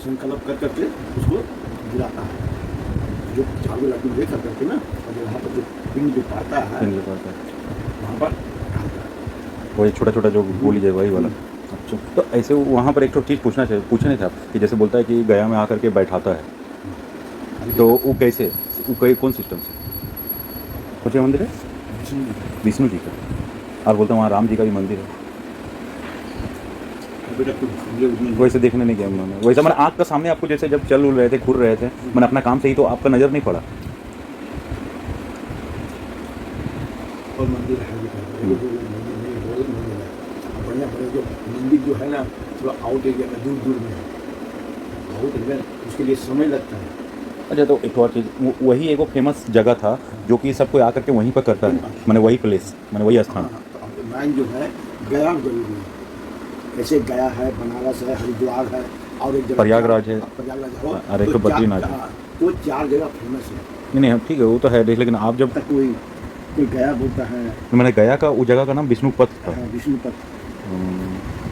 संकल्प कर करके उसको गिराता है। जो झाड़ू लाठी ले कर करके ना, और जो वहाँ पर जो पिंड जो पाता है वहाँ पर डालता है। वही छोटा छोटा जो बोली जाए वही वाला। अच्छा, तो ऐसे वहाँ पर एक तो चीज़ पूछने था कि जैसे बोलता है कि गया में आकर के बैठाता है, तो वो कैसे, वो कौन सिस्टम से? कौन सा मंदिर है? विष्णु जी का। और बोलते हैं वहाँ राम जी का भी मंदिर है। वैसे देखने नहीं गया उन्होंने, वैसे मैंने आँख का सामने आपको जैसे जब चल रहे थे, घूर रहे थे, मैंने अपना काम से ही, तो आपका नज़र नहीं पड़ा। और मंदिर है बढ़िया बढ़िया जो मंदिर जो है ना, थोड़ा आउट एरिया में, दूर दूर में है, आउट एरिया, उसके लिए समय लगता है। अच्छा, तो एक और चीज़, वही एक वो फेमस जगह था जो कि सबको आकर के वहीं पर करता है, मैंने वही प्लेस, मैंने वही स्थान। तो अब लाइन जो है गया जरूरी है, ऐसे गया है, बनारस है, हरिद्वार है, और एक जगह प्रयागराज है, प्रयागराज हो, और एक तो बद्रीनाथ है। तो 4 जगह फेमस है। नहीं ठीक है, वो तो है, लेकिन आप जब तक कोई गया बोलता है, मैंने गया का उस जगह का नाम विष्णुपथ था। विष्णुपथ।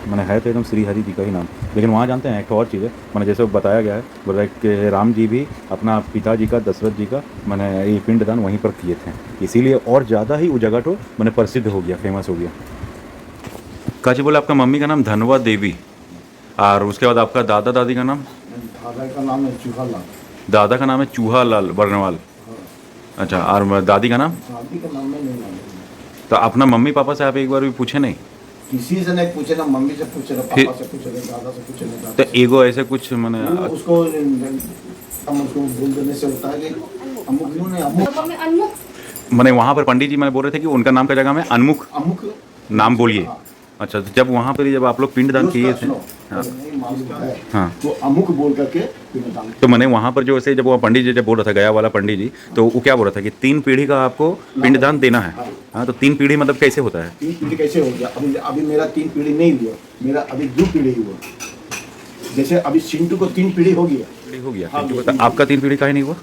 मैंने है तो एकदम श्री हरि जी का ही नाम, लेकिन वहाँ जानते हैं एक और चीज़ है, मैंने जैसे बताया गया है, बोल रहा है कि राम जी भी अपना पिताजी का, दशरथ जी का, मैंने ये पिंडदान वहीं पर किए थे, इसीलिए और ज़्यादा ही वो जगह तो मैंने प्रसिद्ध हो गया, फेमस हो गया। काजी बोले आपका मम्मी का नाम धनवा देवी, और उसके बाद आपका दादा दादी का नाम? दादा का नाम है चूहालाल। दादा का नाम है चूहालाल बर्नवाल। अच्छा, और दादी का नाम? दादी का नाम में नहीं मालूम। तो अपना मम्मी पापा से आप एक बार भी पूछे नहीं? किसी से नहीं पूछे ना, मम्मी से पूछे ना, पापा से पूछे ना, दादा से पूछे ना। तो एगो ऐसे कुछ मैंने उसको हम उसको बोल देने से होता है कि अमुक मैंने वहाँ पर पंडित जी मैंने बोल रहे थे कि उनका नाम का जगह में अनमुख अमुक नाम बोलिए। अच्छा, तो जब वहाँ पर जब आप लोग पिंडदान किए थे, हाँ, तो अमुक बोल करके पिंडदान। तो मैंने वहाँ पर जो ऐसे जब वो पंडित जी जब बोल रहा था, गया वाला पंडित जी, तो वो क्या बोल रहा था कि 3 पीढ़ी का आपको पिंडदान देना है। हाँ, तो 3 पीढ़ी मतलब कैसे होता है? 3 पीढ़ी कैसे हो गया? अभी मेरा 3 पीढ़ी नहीं हुआ, मेरा अभी 2 पीढ़ी हुआ। जैसे अभी चिंटू को 3 पीढ़ी हो गया। हाँ, तो आपका 3 पीढ़ी काहे नहीं हुआ?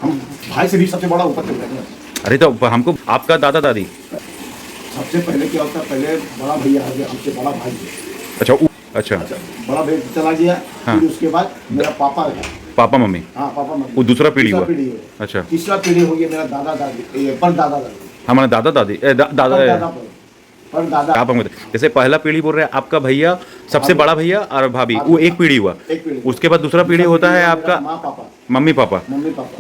हम भाई से भी सबसे बड़ा ऊपर चल रहे हैं। अरे तो हमको आपका दादा दादी सबसे पहले क्या होता है, पहले बड़ा भैया आ गया, हमसे बड़ा भाई है। अच्छा, बड़ा भैया चला गया। हाँ। फिर उसके बाद मेरा पापा है, पापा मम्मी, हाँ पापा मम्मी, वो दूसरा पीढ़ी हुआ। है। अच्छा, तीसरा पीढ़ी हो गया मेरा दादा दादी, पर दादा दादी, हमारा दादा दादी पर दादा आप हमको जैसे पहला पीढ़ी बोल रहे हैं आपका भैया, सबसे बड़ा भैया और भाभी, वो एक पीढ़ी हुआ। उसके बाद दूसरा पीढ़ी होता है आपका मम्मी पापा,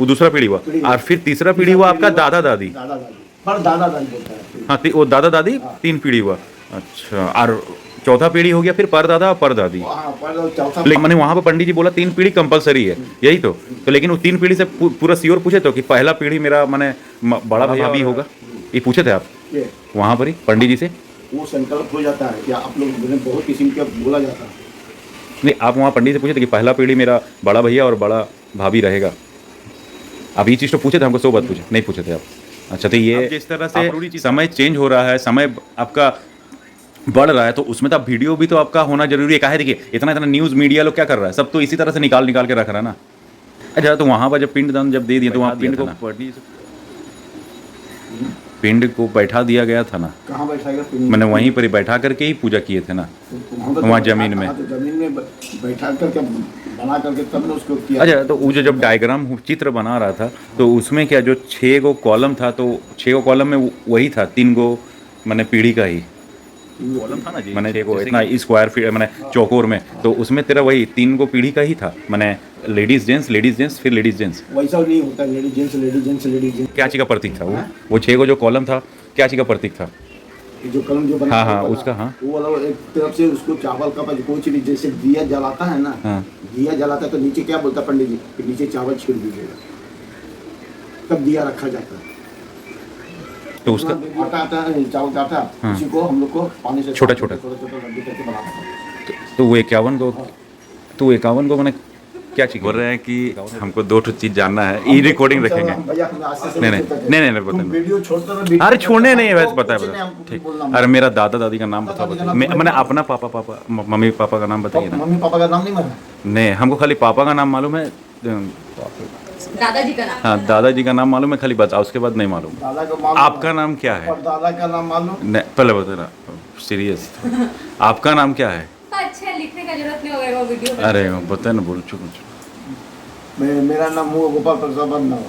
वो दूसरा पीढ़ी हुआ, और फिर तीसरा पीढ़ी हुआ आपका दादा दादी, पर दादा दादी बोलता है। हाँ, वो दादा दादी 3 पीढ़ी हुआ। अच्छा, और चौथा पीढ़ी हो गया फिर परदादा और परदादी। लेकिन मैंने वहाँ पर पंडित जी बोला 3 पीढ़ी कंपलसरी है, यही तो लेकिन वो 3 पीढ़ी से पूरा श्योर पूछे तो कि पहला पीढ़ी मेरा मैंने बड़ा भैया भी होगा, ये पूछे थे आप वहाँ पर ही पंडित जी से? वो संकल्प हो जाता है क्या आप लोग, बहुत किस्म का बोला जाता है। नहीं, आप वहाँ पंडित से पूछे थे कि पहला पीढ़ी मेरा बड़ा भैया और बड़ा भाभी रहेगा? आप ये चीज़ तो पूछे थे हमको, 100 बात पूछे नहीं पूछे थे आप? अच्छा, तो ये जिस तरह से समय चेंज हो रहा है, समय आपका बढ़ रहा है, तो उसमें तो आप वीडियो भी तो आपका होना जरूरी है। काहे देखिए इतना न्यूज़ मीडिया लोग क्या कर रहा है, सब तो इसी तरह से निकाल के रख रहा है ना। अच्छा, तो वहाँ पर जब पिंडदान जब दे दिए तो वहाँ पिंड को बैठा दिया गया था ना? कहाँ बैठाएगा? मैंने वहीं पर ही बैठा करके ही पूजा किए थे ना, वहाँ जमीन में। जमीन में बैठा करके बना करके तब ने उसको किया। अच्छा, तो वो जब डायग्राम चित्र बना रहा था तो उसमें क्या जो 6 गो कॉलम था, तो 6 गो कॉलम में वही था, 3 गो मैंने पीढ़ी का ही कॉलम था ना जी, मैंने देखो इतना स्क्वायर फीट मैंने चौकोर में, तो उसमें तेरा वही 3 गो पीढ़ी का ही था, मैंने लेडीज जेंट्स फिर लेडीज जेंट्स। वैसा नहीं होता, लेडीज जेंट्स। क्या चीज़ का प्रतीक था वो 6 गो जो कॉलम था, क्या चीज़ का प्रतीक था? जो कलम जो बना, हाँ उसका, हाँ वो वाला एक तरफ से उसको चावल का कोई चीज जैसे दिया जलाता है ना, हाँ, दिया जलाता है तो नीचे क्या बोलता है पंडित जी कि नीचे चावल छीड़ दीजिएगा, तब दिया रखा जाता है। तो उसका आटा आता है, चावल का आटा, हाँ, उसी को हम लोग को पानी से छोटा छोटा लड्डू करके बनाना है। तो वो 51 को, तो 51 को मैंने क्या चीज़ बोल रहे हैं कि हमको 2 चीज़ जानना है, ई रिकॉर्डिंग रखेंगे। नहीं, वीडियो छोड़ते रहो। अरे छोड़ने नहीं है, वैसे पता है ठीक। अरे मेरा दादा दादी का नाम बताओ, मैंने अपना पापा मम्मी पापा का नाम बताइए ना। मम्मी पापा का नाम नहीं मालूम? नहीं, हमको खाली पापा का नाम मालूम है, दादाजी का नाम, हाँ दादाजी का नाम मालूम है खाली, बता उसके बाद नहीं मालूम। दादा का मालूम। आपका नाम क्या है? दादा का नाम मालूम नहीं, पहले बताना सीरियस, आपका नाम क्या है? अच्छा लिखने का जरूरत नहीं होगा वो वीडियो में। अरे पता है ना, बोल चुप मेरा नाम हुआ गोपाल प्रसाद बर्नवाल,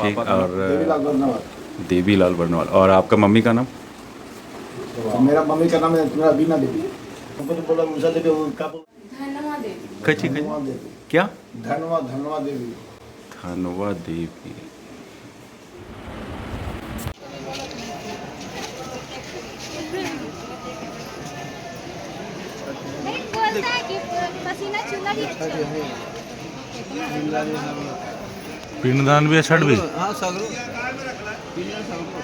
ठीक। और देवीलाल बर्नवाल। देवीलाल बर्नवाल। और आपका मम्मी का नाम? मेरा मम्मी का नाम है तुम्हारा बीना देवी। हमको तो बोला उषा देवी, वो क्या बोल, धन्यवाद देवी। कची धनवा देवी, क्या? धनवा देवी। धनवा देवी। बोलता है कि पसीना चूना भी अच्छा है। पिंडदान भी है, छठ भी। हाँ सगरो पिंडदान सगरो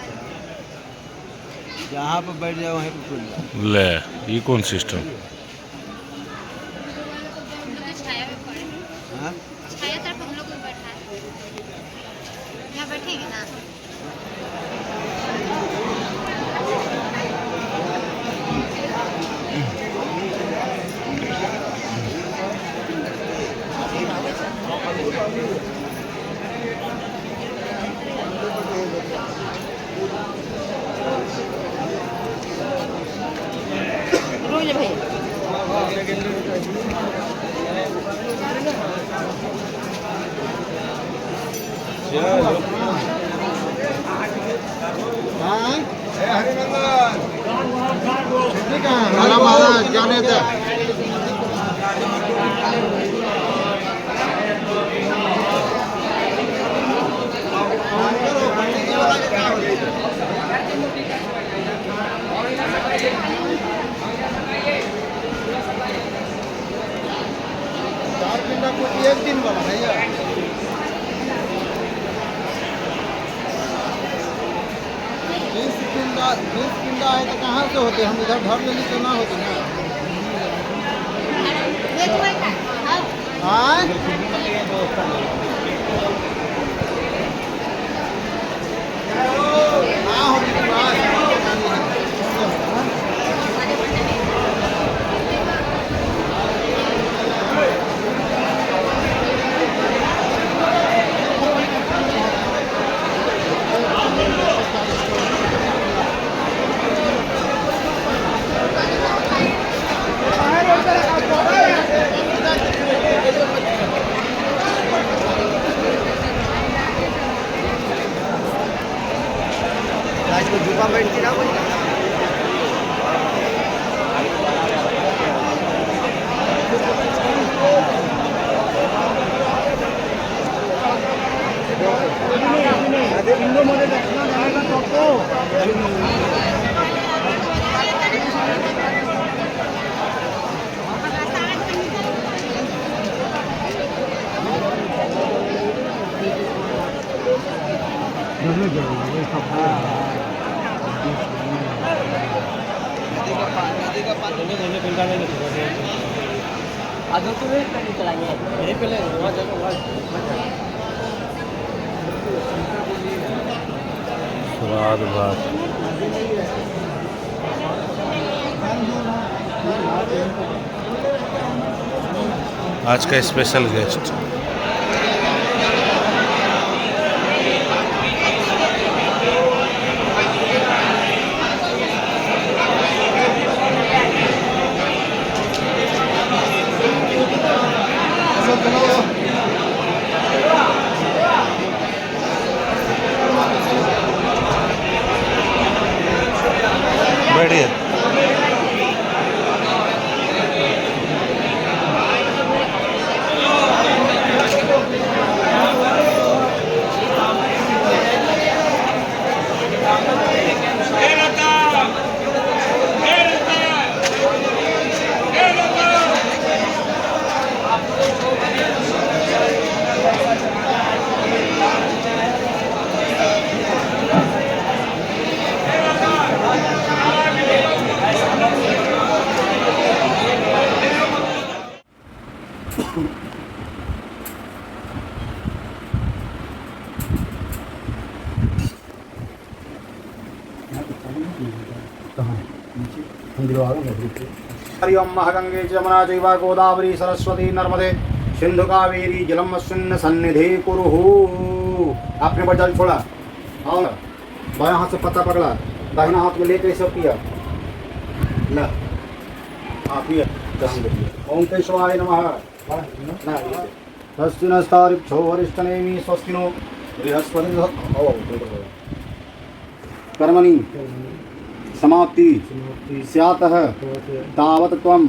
जहाँ पर बैठ जाओ वहीं पर पिंडदान। ले, ये कौन सिस्टम? छाया में पड़े, हाँ छाया तरफ हम लोग को बैठा है, यहाँ बैठेंगे ना। रुक जा भैया। जाने दे। एक दिन वाला भैया, 20 पिंडा है तो कहाँ से होते? हम इधर घर में तो ना होते ना। हाँ स्वाद भात। आज का स्पेशल गेस्ट बैठिए। हरि ओम महागंगे जमुना चैव गोदावरी सरस्वती नर्मदे सिंधु कावेरी जलमस्मिन् सन्निधि कुरुहु। आपने पर जल छोड़ा और बाएं हाथ से पत्ता पकड़ा, दाहिना हाथ में लेकर सब किया। ला हाँ पिया। ओम केशवाय नमः। स्वस्ति नस्तारिक्षो वरिष्ठनेमि स्वस्ति नो बृहस्पति कर्मणि समाप्ति स्यातः तावत् त्वं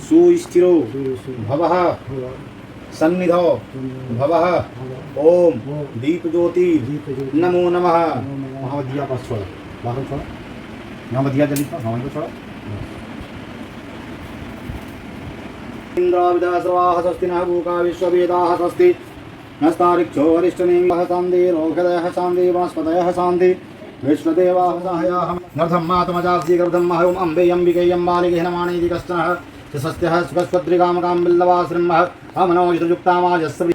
सुस्थिरो भवः सन्निधौ भवः। ओम दीप ज्योति नमो नमः। महावधिया पास छोड़ा, बाहर छोड़ा, महावधिया जल्दी को छोड़ा। इंद्राविदा सर्वाः स्वस्ति नः भूका विश्ववेदाः स्वस्ति नस्तारिक्षो वरिष्ठनेमिः शान्ति रोगदयः शान्ति वनस्पतयः शान्ति विष्णुदेवाः सहायाः नर्धं मातमजासि गर्भं महं अम्बे अम्बिकेयं बालिके नमानीति कश्चनः स्वस्त्यः सुखस्वद्रिकामकां बिल्लवा श्रीमः अमनोयुक्तामाजस्व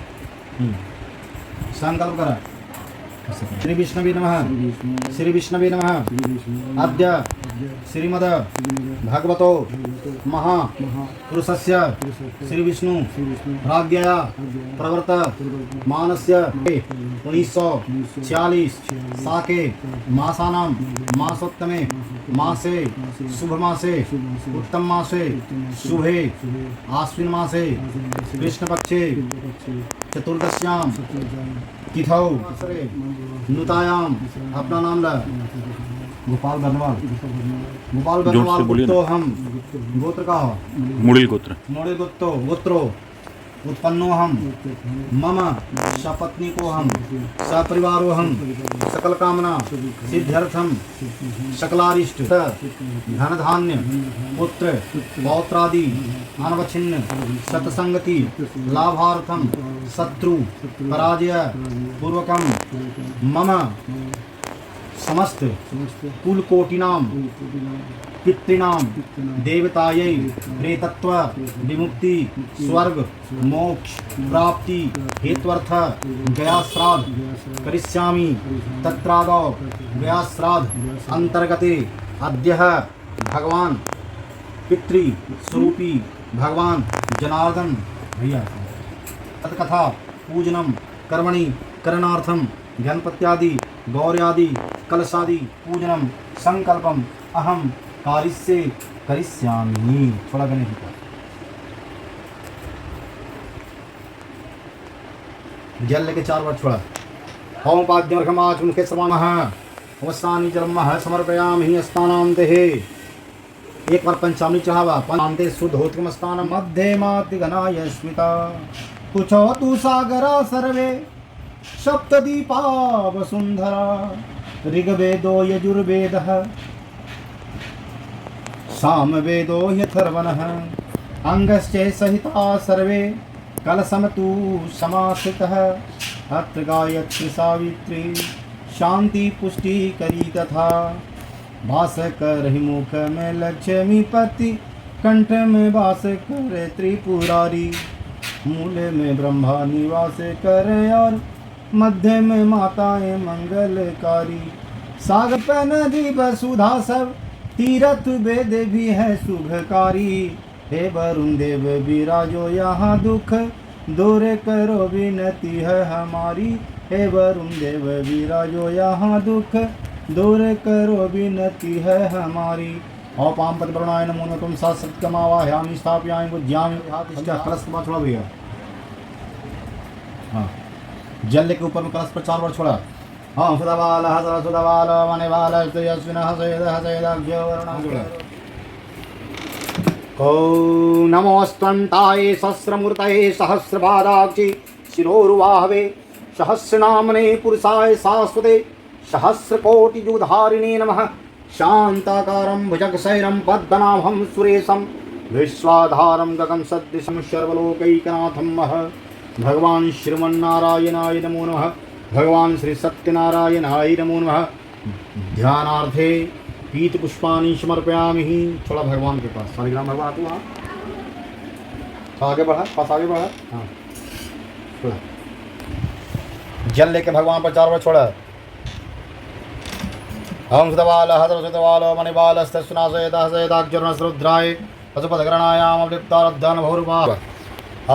संकल्प कर। श्री विष्णवे नमः। श्री विष्णवे नमः। अद्य श्रीमद भगवतो महापुरुषस्य श्री विष्णु राज्ञया प्रवर्त मानस्य 1946 साके मासानां मासोत्तमे मासे शुभ मासे उत्तम मासे शुभे आश्विन मासे कृष्ण पक्षे चतुर्दश्यां तिथौ नुतायाम अपना नाम ला गोपाल बर्नवाल। गोपाल बर्नवाल तो हम गोत्र का हो मुड़िल गोत्र गोत्रो उत्पन्नो हम मम सपत्नी को हम सपरिवारो हम सकल कामना सिद्ध्यर्थम सकलारिष्ट धन धान्य पुत्र पौत्रादि अनवच्छिन्न सत्संगति लाभार्थम शत्रु पराजय पूर्वकम मम समस्त कुल कोटिनां पितॄणां देवतायै प्रेतत्व विमुक्ति स्वर्ग मोक्ष प्राप्ति हेत्वर्थ गयाश्राद्ध करिष्यामि। तत्रादौ गयाश्राद्ध अंतर्गते अद्यः भगवान पितृ स्वरूपी भगवान जनार्दन भैया तत्कथा पूजनम कर्मणि करणार्थम गणपत्यादि गौर्यादि कलशादि पूजनम संकल्पम अहम कारिष्ये करिष्यामि। थोड़ा गणेश जी का जल लेके 4 बार छोड़ा। ओम पाद्यर्घमाच मुखे श्रवणः अवसानी जलमः समर्पयामि स्नानां देहे। एक बार पंचामृत चढ़ावा पंचामृत शुद्ध होत्रम स्थान मध्ये माति घनाय स्मिता कुछो तु सागरा सर्वे सप्तदीपा वसुंधरा ऋग्वेदो यजुर्वेदः सामवेदो ह्यथर्वणः अंगश्चे सहिता सर्वे कलशम तु समाश्रितः अत्र गायत्री सावित्री शांति पुष्टि करी तथा वास कर मुख में लक्ष्मी पति कंठ में वास कर त्रिपुरारी मूल में ब्रह्मा निवास करे और मध्य में माताएं मंगलकारी सागर पे नदी वसुधा सब तीर्थ वेद भी है शुभकारी। हे वरुण देव विराजो यहाँ दुख दूर करो विनती है हमारी। हे वरुण देव विराजो यहाँ दुख दूर करो विनती है हमारी। और पाम पति प्रणय नमो तुम सत्कमावाह्यामि स्थापयामि बुद्ध्यामि। इसका कलश के बाद छोड़ा भैया। हाँ जल के ऊपर में कलश पर 4 बार छोड़ा। हाँ सुदावाल हसर सुदावाल मणिवाल यस्विन हसेद हसेदाख्य वरुणः जोड़ा। ॐ नमोऽस्त्वन्ताय सहस्रमूर्तये सहस्रपादाक्षि शिरोरुवाहवे सहस्रनामने पुरुषाय शाश्वते सहस्रकोटियुधारिणे नमः। शान्ताकारं भुजगशयनं पद्मनाभं सुरेशं विश्वाधारं गगन सदृशं सर्वलोकैकनाथं भगवान श्रीमन्नारायणाय नमो नमः। भगवान श्री सत्यनारायणाय नमो नमः। ध्यानार्थे पीत पुष्पाणि समर्पयामि। थोड़ा भगवान के पास सालिग्राम भगवान तू वहाँ आगे बढ़ा पास आगे बढ़ा। हाँ थोड़ा जल लेके भगवान पर 4 बार छोड़ा। हम सुतवाल हसर सुतवाल मणिवाल हस्तनाशयदाशयदाक्षरुद्राय पशुपदकरणायामवृत्तारद्धन भौरवा। ॐ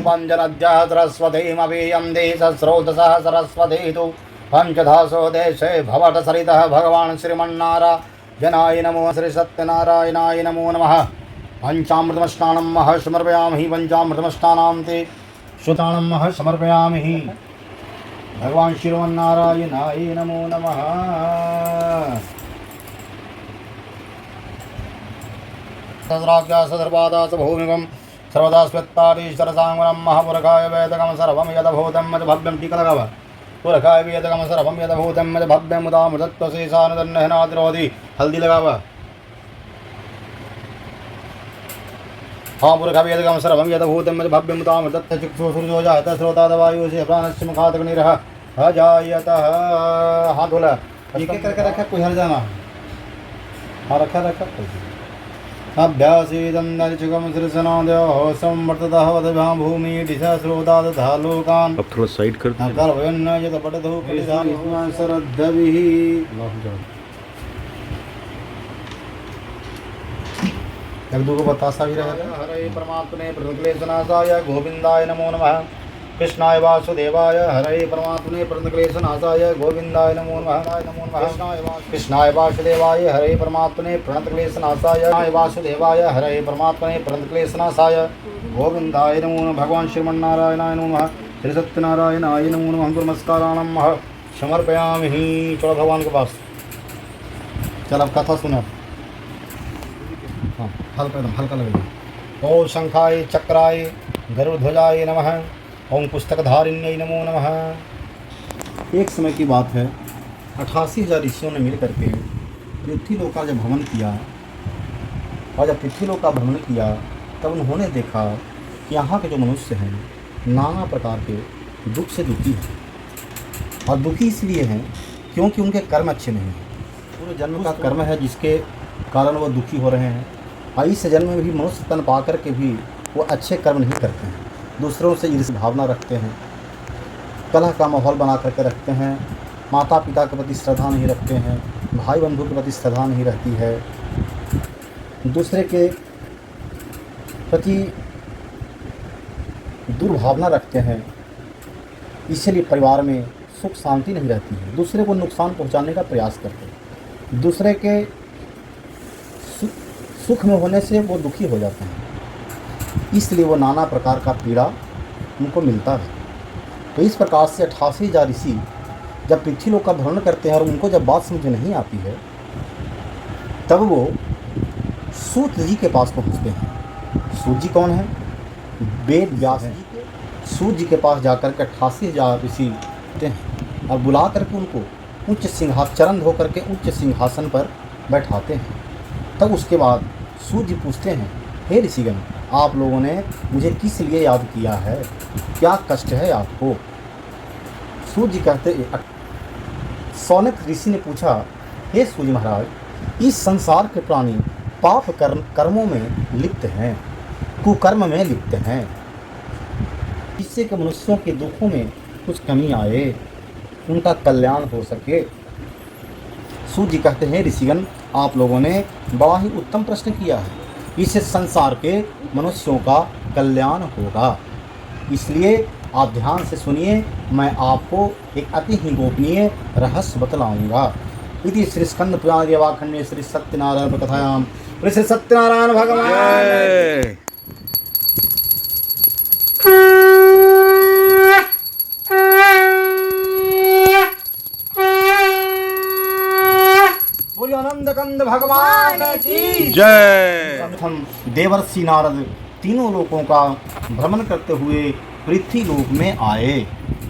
पञ्चनद्यः सरस्वतीमभियं देशस्रोतसः सरस्वतीतु पंचधासो देशे भवट सरितः भगवान श्रीमन्नारायणाय नमो। श्री सत्यनारायणाय नमो नमः। पंचामृतमष्टानं मह समर्पयामि पंचामृतमष्टानां ते श्रुतानं मह समर्पयामि। भगवान श्रीमन्नारायणाय नमो नमः। सहस्राख्या सदर्वादा भूमिकं सर्वदा स्वेत्तारीश्वरसाङ्गनं महापुरखाय वेदकं सर्वं यदभूतं मद भव्यं टीका लगावा। पुरखाय वेदकं सर्वं यदभूतं मद भव्यं मुदामृतत्वशेषानुदन्नहनातिरोधि हल्दी लगावा। हाँ पुरखाय वेदकं सर्वं यदभूतं मद भव्यं मुदामृतत्वचक्षुषुर्यो जायत श्रोतादवायुषे प्राणस्य मुखादग्निरः अजायतः। हाथ धोला एक एक करके रखा, कोई हर जाना। हाँ रखा अभ्यासीदन्नरिचकं सृजनादयोः संवर्ततः वदभ्यां भूमि दिशा स्रोता तथा लोकान्। अब थोड़ा साइड कर कल्पयन् यत् पठतु श्रद्धभिः। एक दो को बतासा भी रहे। हरे परमात्मने प्रणतक्लेशनाशाय गोविंदाय नमो नमः। कृष्णाय वासुदेवाय हरे परमात्मने प्रणतक्लेशनाशाय गोविंदाय नमो नमः। कृष्णाय वासुदेवाय हरे परमात्मने प्रणतक्लेशनाशाय वासुदेवाय हरे परमात्मने प्रणतक्लेशनाशाय गोविंदाय नमो नमः। भगवान श्रीमन्नारायणाय नमो नमः। श्री सत्यनारायणाय नमो नमः। गुरुमस्काराणं मह समर्पयामि। चलो भगवान के पास चल, अब कथा सुना। हाँ हल्का एकदम हल्का लगेगा। ओम शंखाय चक्राय गरुड़ध्वजाय नमः। ओम पुस्तकधारिण्यै नमो नमः। एक समय की बात है, 88,000 ऋषियों ने मिल करके पृथ्वीलोक का जब भ्रमण किया, और जब पृथ्वीलोक का भ्रमण किया तब उन्होंने देखा कि यहाँ के जो मनुष्य हैं नाना प्रकार के दुख से दुखी हैं। और दुखी इसलिए हैं क्योंकि उनके कर्म अच्छे नहीं हैं। पूरे जन्म का कर्म है जिसके कारण वो दुखी हो रहे हैं। और इस जन्म में भी मनुष्य तन पा कर के भी वो अच्छे कर्म नहीं करते हैं। दूसरों से ईर्ष्या भावना रखते हैं, कलह का माहौल बना करके रखते हैं, माता पिता के प्रति श्रद्धा नहीं रखते हैं, भाई बंधु के प्रति श्रद्धा नहीं रहती है, दूसरे के प्रति दुर्भावना रखते हैं। इसलिए परिवार में सुख शांति नहीं रहती है। दूसरे को नुकसान पहुंचाने का प्रयास करते हैं। दूसरे के सुख में होने से वो दुखी हो जाते हैं। इसलिए वो नाना प्रकार का पीड़ा उनको मिलता है। तो इस प्रकार से 88,000 ऋषि जब पृथ्वीलोक का भ्रमण करते हैं और उनको जब बात समझ नहीं आती है तब वो सूत जी के पास पहुंचते हैं। सूत जी कौन है? वेद व्यास हैं। सूत जी के पास जाकर के 88,000 ऋषि होते हैं और बुला करके उनको उच्च सिंहासन होकर के उच्च सिंहासन पर बैठाते हैं। तब उसके बाद सूत जी पूछते हैं, हे ऋषिगण, आप लोगों ने मुझे किस लिए याद किया है? क्या कष्ट है आपको? सूत जी कहते, सौनक ऋषि ने पूछा, हे सूर्य महाराज, इस संसार के प्राणी पाप कर्मों में लिप्त हैं, कुकर्म में लिप्त हैं, जिससे कि मनुष्यों के दुखों में कुछ कमी आए, उनका कल्याण हो सके। सूत जी कहते हैं, ऋषिगण, आप लोगों ने बड़ा ही उत्तम प्रश्न किया है। इससे संसार के मनुष्यों का कल्याण होगा। इसलिए आप ध्यान से सुनिए, मैं आपको एक अति ही गोपनीय रहस्य बतलाऊंगा। इति श्री स्कंद पुराण देवाखंडे श्री सत्यनारायण कथायाम श्री सत्यनारायण भगवान। बोलिए आनंद कंद भगवान की जय। हम देवर्षि नारद तीनों लोकों का भ्रमण करते हुए पृथ्वी लोक में आए।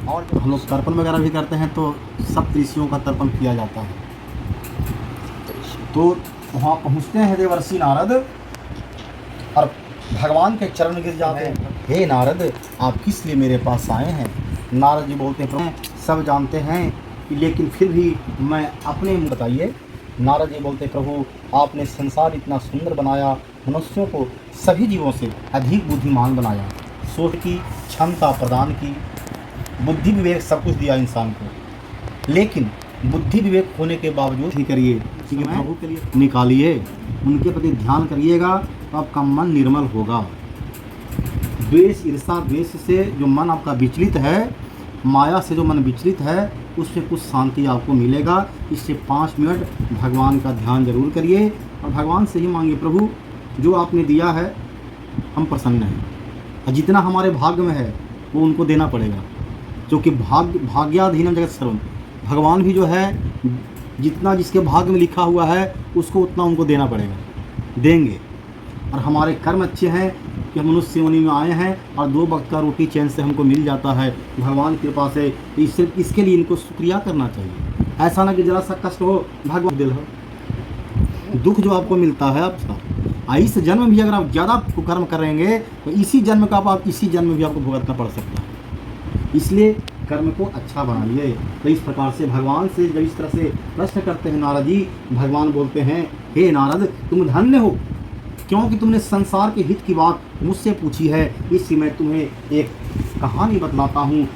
और हम लोग तर्पण वगैरह भी करते हैं तो सब ऋषियों का तर्पण किया जाता है। तो वहाँ पहुँचते हैं देवर्षि नारद और भगवान के चरण गिर जाते हैं। हे नारद, आप किस लिए मेरे पास आए हैं? नारद जी बोलते हैं, सब जानते हैं लेकिन फिर भी मैं अपने बताइए। नारद जी बोलते, प्रभु आपने संसार इतना सुंदर बनाया, मनुष्यों को सभी जीवों से अधिक बुद्धिमान बनाया, सोच की क्षमता प्रदान की, बुद्धि विवेक सब कुछ दिया इंसान को, लेकिन बुद्धि विवेक होने के बावजूद ही करिए ठीक है प्रभु के लिए निकालिए, उनके प्रति ध्यान करिएगा तो आपका मन निर्मल होगा। द्वेष ईर्षा द्वेष से जो मन आपका विचलित है, माया से जो मन विचलित है, उससे कुछ शांति आपको मिलेगा। इससे 5 मिनट भगवान का ध्यान जरूर करिए और भगवान से ही मांगिए, प्रभु जो आपने दिया है हम प्रसन्न हैं, और जितना हमारे भाग्य में है वो उनको देना पड़ेगा, क्योंकि भाग्याधीनम जगत सर्वम, भगवान भी जो है जितना जिसके भाग्य में लिखा हुआ है उसको उतना उनको देना पड़ेगा, देंगे। और हमारे कर्म अच्छे हैं कि हम मनुष्य योनि में आए हैं और 2 वक्त का रोटी चैन से हमको मिल जाता है भगवान की कृपा से। इसके लिए इनको शुक्रिया करना चाहिए। ऐसा ना कि जरा सा कष्ट हो भगवान दिल हो, दुख जो आपको मिलता है आपका इस जन्म भी अगर आप ज़्यादा कर्म करेंगे तो इसी जन्म का आप इसी जन्म में भी आपको भुगतना पड़ सकता है। इसलिए कर्म को अच्छा बनाइए। तो इस प्रकार से भगवान से जब इस तरह से प्रश्न करते हैं नारद जी, भगवान बोलते हैं हे नारद तुम धन्य हो, क्योंकि तुमने संसार के हित की बात मुझसे पूछी है। इसलिए मैं तुम्हें एक कहानी बतलाता हूँ।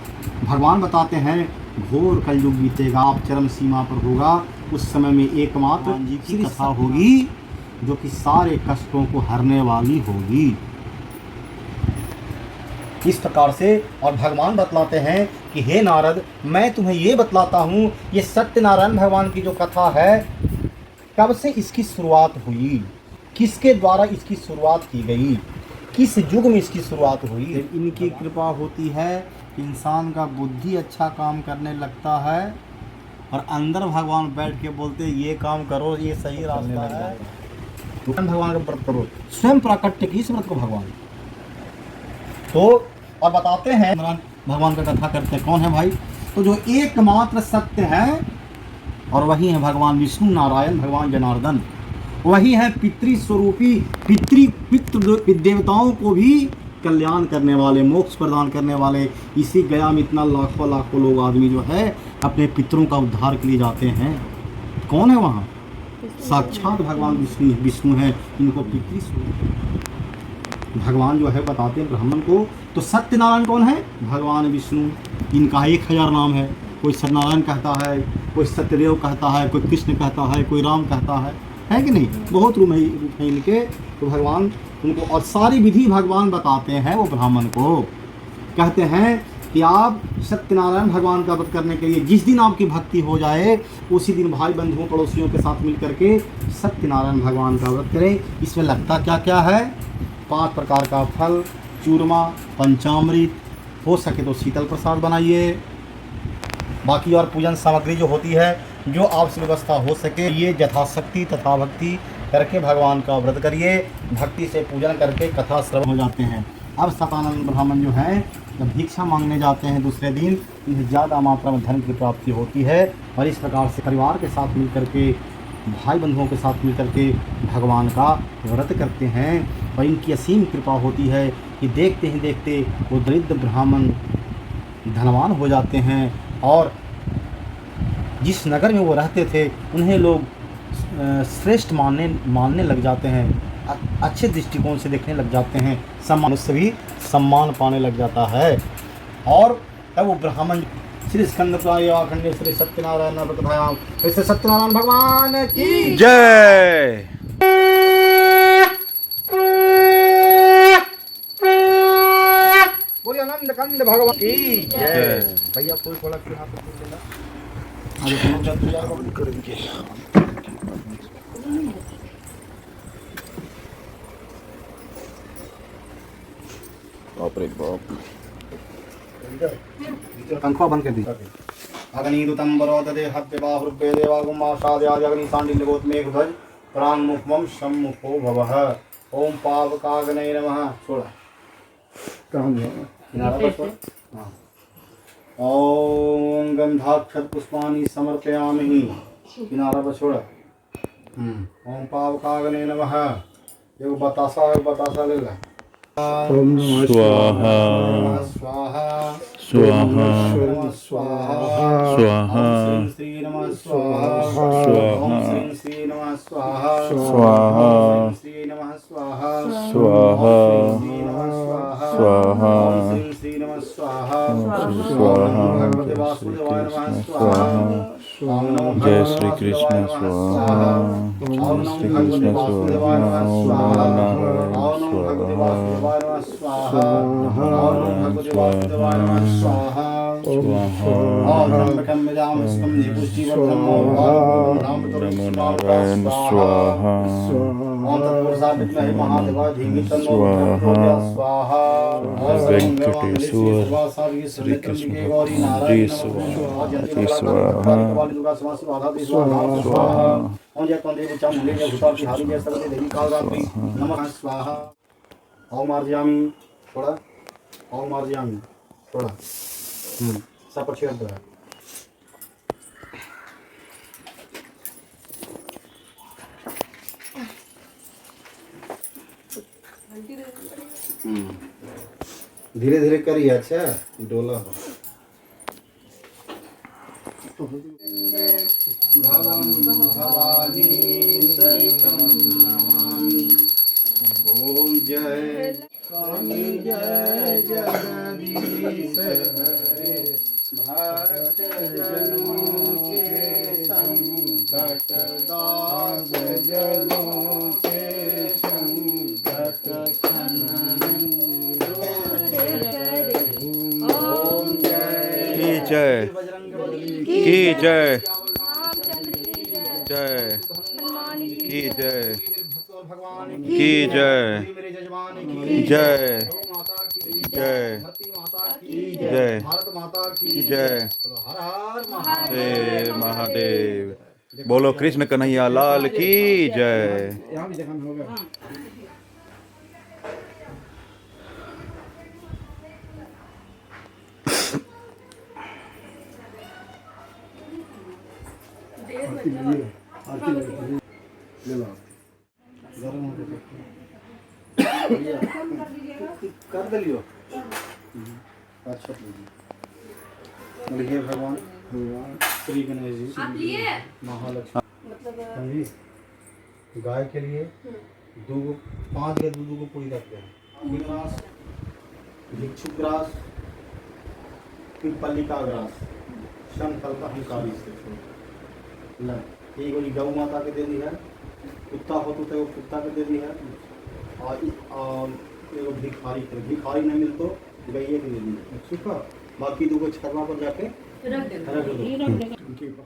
भगवान बताते हैं घोर कलयुग बीतेगा, आप चरम सीमा पर होगा, उस समय में एकमात्र जी की कथा होगी जो कि सारे कष्टों को हरने वाली होगी। इस प्रकार से और भगवान बतलाते हैं कि हे नारद मैं तुम्हें ये बतलाता हूँ, ये सत्यनारायण भगवान की जो कथा है कब से इसकी शुरुआत हुई, किसके द्वारा इसकी शुरुआत की गई, किस युग में इसकी शुरुआत हुई। इनकी कृपा होती है, इंसान का बुद्धि अच्छा काम करने लगता है और अंदर भगवान बैठ के बोलते ये काम करो, ये सही रास्ता है, भगवान का व्रत करो। स्वयं प्राकट्य की इस व्रत को भगवान तो और बताते हैं भगवान का कथा करते कौन है भाई, तो जो एकमात्र सत्य है और वही है भगवान विष्णु नारायण भगवान जनार्दन, वही है पितृस्वरूपी पितृ देवताओं को भी कल्याण करने वाले, मोक्ष प्रदान करने वाले। इसी गया में इतना लाखों लाखों लोग आदमी जो है अपने पितरों का उद्धार के लिए जाते हैं। कौन है वहाँ? साक्षात भगवान विष्णु है। इनको पितृस्वरूप भगवान जो है बताते हैं ब्राह्मण को। तो सत्यनारायण कौन है? भगवान विष्णु। इनका 1000 नाम है। कोई सत्यनारायण कहता है, कोई सत्यदेव कहता है, कोई कृष्ण कहता है, कोई राम कहता है कि नहीं? बहुत रूप है इनके। तो भगवान उनको और सारी विधि भगवान बताते हैं वो ब्राह्मण को। कहते हैं कि आप सत्यनारायण भगवान का व्रत करने के लिए जिस दिन आपकी भक्ति हो जाए उसी दिन भाई बंधुओं पड़ोसियों के साथ मिल करके सत्यनारायण भगवान का व्रत करें। इसमें लगता क्या क्या है? 5 प्रकार का फल, चूरमा, पंचामृत, हो सके तो शीतल प्रसाद बनाइए। बाकी और पूजन सामग्री जो होती है जो आपसे व्यवस्था हो सके ये यथाशक्ति तथा भक्ति करके भगवान का व्रत करिए। भक्ति से पूजन करके कथा श्रवण हो जाते हैं। अब सतानंद ब्राह्मण जो हैं जब भिक्षा मांगने जाते हैं दूसरे दिन, इन्हें ज़्यादा मात्रा में धन की प्राप्ति होती है। और इस प्रकार से परिवार के साथ मिल करके, भाई बंधुओं के साथ मिल करके भगवान का व्रत करते हैं। और इनकी असीम कृपा होती है कि देखते ही देखते वो दरिद्र ब्राह्मण धनवान हो जाते हैं और जिस नगर में वो रहते थे उन्हें लोग श्रेष्ठ मानने लग जाते हैं, अच्छे दृष्टिकोण से देखने लग जाते हैं, सम्मान से भी सम्मान पाने लग जाता है। और तब वो ब्राह्मण श्री स्कंद खंडे श्री सत्यनारायण व्रत भया। ऐसे सत्यनारायण भगवान की जय। बोलिए आनंद कंद भगवान की जय। भैया कोई थोड़ा सा हाथ ऊपर लेना। आगे तुम लोग जाते करेंगे। बाप रे बाप। पंखा बंद कर दी। अग्निदूतं वरोदते हव्यवाहुर्वे देवागुमाशाद्यादि अग्निसांडिल्यगोत्मेघध्वज प्राङ्मुखमं सम्मुखो भवः। ओम पावकाग्नये नमः। छोड़ा कहाँ गया? किनारा पर छोड़। हाँ। ओम गंधाक्षत पुष्पाणि समर्पयामि। किनारा पर छोड़ा। ओम पावकाग्नये नमः। ये बतासा ले ला। ओम स्वाहा स्वाहा स्वाहा स्वाहा स्वाहा ओम श्री नमः स्वाहा स्वाहा ओम श्री नमः स्वाहा स्वाहा ओम श्री नमः स्वाहा स्वाहा ओम श्री नमः स्वाहा स्वाहा ओम श्री नमः स्वाहा स्वाहा ओम भगवते वासुदेवाय नमः स्वाहा ओम नमो जय श्री कृष्ण स्वाहा ओम जय श्री कृष्ण स्वाहा ओम नमो नारायण स्वाहा स्वाहा ओम भगवते वासुदेवाय नमः स्वाहा नमो नारायण स्वाहा वेंकटेश्वर श्री कृष्ण जी स्वाहा स्वाहा ओम मार्जयामी थोड़ा ओम मार्जयामी थोड़ा सब अच्छे होता है धीरे धीरे करिए अच्छा डोला हो भवं भवानी सहितं नमामि ओम जय स्वामी जय जगदीश हरे भक्त जनों के संकट दास जनों के संकट ओम जय जय की जय जय की जय भगवान की जय मेरे जजमान की जय माता की जय धरती माता की जय भारत माता की जय हर हर महादेव हे महादेव बोलो कृष्ण कन्हैया लाल की जय यहाँ भी देखा हो गया कर दिलियो अच्छा लीजिए भगवान श्री गणेश जी महालक्ष्मी जी गाय के लिए दो 5 या दूध को पूरी रखते हैं ग्रास भिक्षु ग्रास पिपलिका ग्रास शंखल का हल्का भी से एक गोली गौ माता के दे दी है कुत्ता हो तो कुत्ता के दे दी है और एगो भिखारी नहीं मिलतो गैये के दे दी है ठीक है बाकी दो को छरवा पर जाके रख दो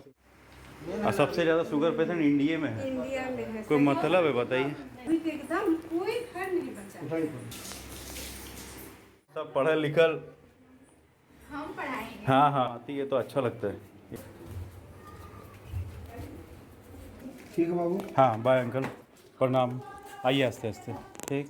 और सबसे ज़्यादा शुगर पेशेंट इंडिया में है इंडिया में है कोई मतलब है बताइए एकदम कोई घर नहीं बचा सब पढ़े लिखल हम पढ़ाएंगे हाँ हाँ आती है तो अच्छा लगता है ठीक है बाबू हाँ बाय अंकल प्रणाम आइए आस्ते आस्ते ठीक